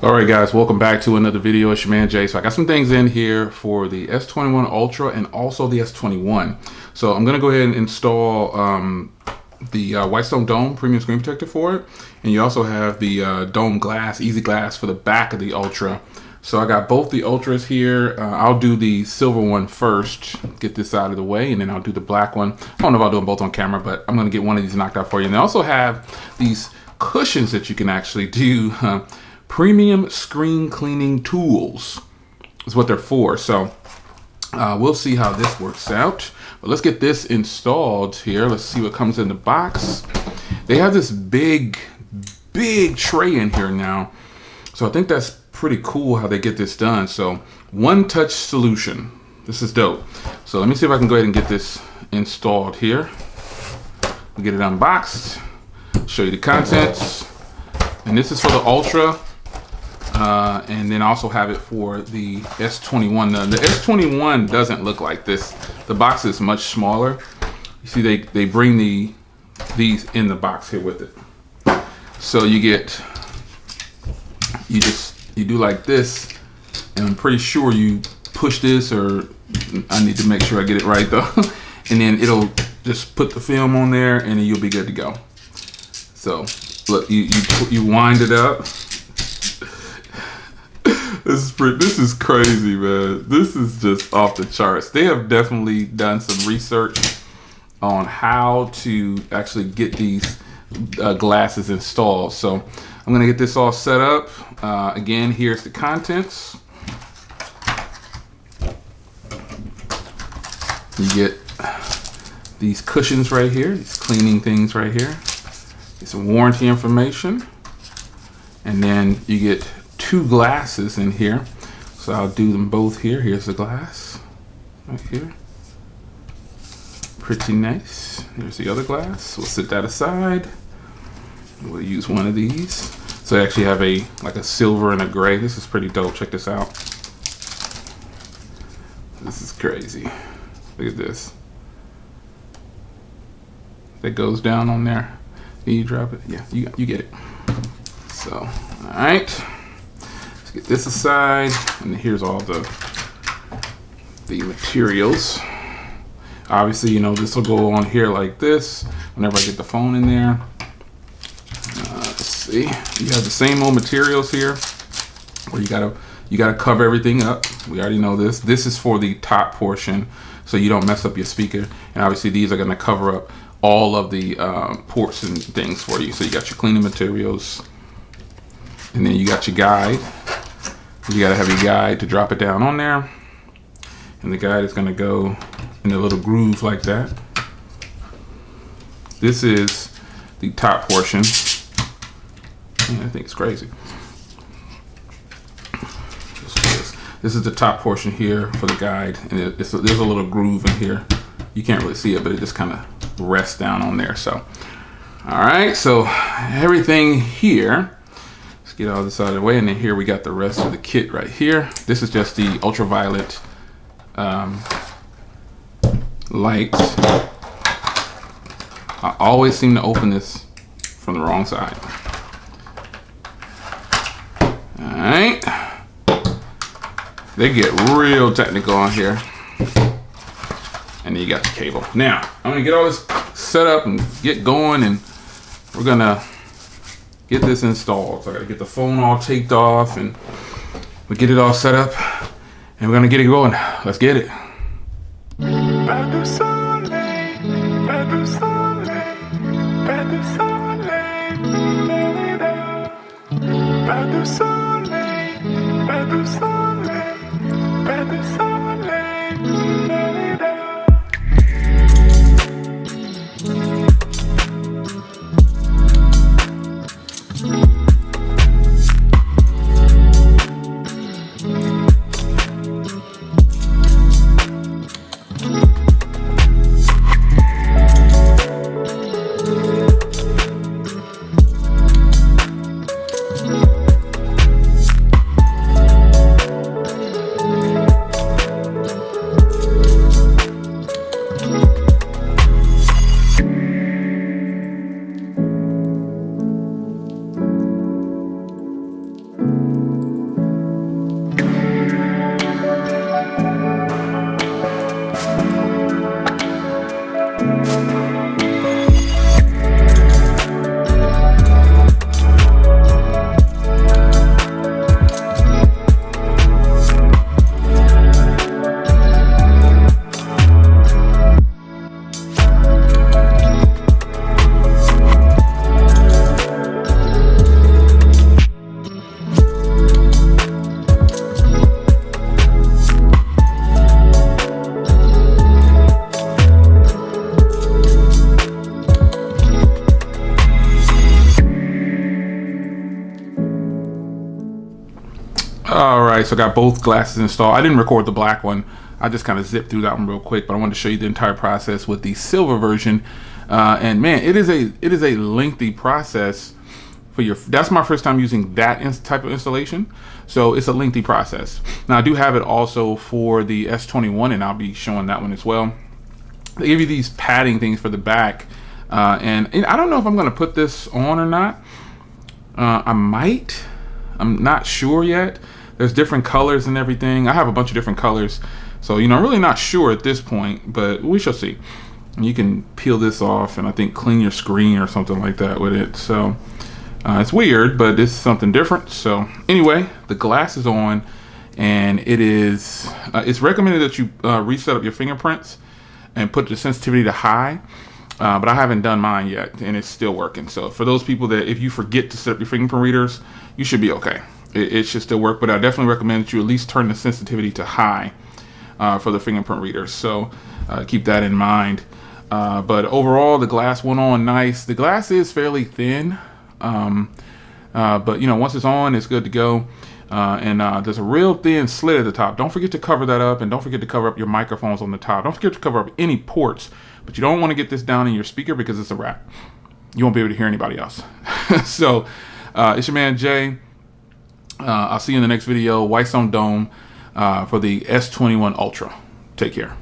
All right, guys, welcome back to another video. It's your man Jay. So I got some things in here for the S21 Ultra and also the S21. So I'm gonna go ahead and install the Whitestone Dome premium screen protector for it, and you also have the Dome glass, easy glass for the back of the Ultra. So I got both the Ultras here. I'll do the silver one first, get this out of the way, and then I'll do the black one. I don't know if I'll do them both on camera, but I'm gonna get one of these knocked out for you. And they also have these cushions that you can actually do. Premium screen cleaning tools is what they're for. So we'll see how this works out. But let's get this installed here. Let's see what comes in the box. They have this big tray in here now. So I think that's pretty cool how they get this done. So one-touch solution. This is dope. So let me see if I can go ahead and get this installed here. We'll get it unboxed, show you the contents. And this is for the Ultra. And then also have it for the S21. The S21 doesn't look like this. The box is much smaller. You see, they bring these in the box here with it. So you do like this, and I'm pretty sure you push this, or I need to make sure I get it right though. And then it'll just put the film on there, and then you'll be good to go. So look, you wind it up. This is crazy, man. This is just off the charts. They have definitely done some research on how to actually get these glasses installed. So I'm gonna get this all set up. Again, here's the contents. You get these cushions right here, these cleaning things right here. Get some warranty information. And then you get two glasses in here, so I'll do them both here. Here's the glass right here, pretty nice. Here's the other glass. We'll set that aside. We'll use one of these. So they actually have like a silver and a gray. This is pretty dope. Check this out. This is crazy. Look at this. That goes down on there. Can you drop it? Yeah, you get it. So, all right. Get this aside, and here's all the materials. Obviously, you know, this will go on here like this whenever I get the phone in there. Let's see, you have the same old materials here where you gotta cover everything up. We already know this. This is for the top portion, so you don't mess up your speaker. And obviously these are gonna cover up all of the ports and things for you. So you got your cleaning materials, and then you got your guide. You gotta have your guide to drop it down on there, and the guide is gonna go in a little groove like that. This is the top portion. Man, I think it's crazy. This is the top portion here for the guide, and there's a little groove in here. You can't really see it, but it just kind of rests down on there. So, all right, so everything here. Get all this out of the way, and then here we got the rest of the kit right here. This is just the ultraviolet light. I always seem to open this from the wrong side. All right, they get real technical on here. And then you got the cable. Now I'm gonna get all this set up and get going, and we're gonna get this installed. So I gotta get the phone all taped off, and we get it all set up, and we're gonna get it going. Let's get it. All right, so I got both glasses installed. I didn't record the black one. I just kind of zipped through that one real quick, but I wanted to show you the entire process with the silver version. And man, it is a lengthy process for your. That's my first time using that type of installation, so it's a lengthy process. Now I do have it also for the S21, and I'll be showing that one as well. They give you these padding things for the back, and I don't know if I'm going to put this on or not. I might. I'm not sure yet. There's different colors and everything. I have a bunch of different colors, so I'm really not sure at this point, but we shall see. You can peel this off and I think clean your screen or something like that with it. So it's weird, but it's something different. So anyway, the glass is on, and it's recommended that you reset up your fingerprints and put the sensitivity to high. But I haven't done mine yet, and it's still working. So for those people that if you forget to set up your fingerprint readers, you should be okay. It should still work, but I definitely recommend that you at least turn the sensitivity to high for the fingerprint readers. So keep that in mind. But overall, the glass went on nice. The glass is fairly thin, but once it's on, it's good to go. And there's a real thin slit at the top. Don't forget to cover that up, and don't forget to cover up your microphones on the top. Don't forget to cover up any ports, but you don't want to get this down in your speaker because it's a wrap. You won't be able to hear anybody else. So it's your man Jay. I'll see you in the next video. Whitestone Dome for the S21 Ultra. Take care.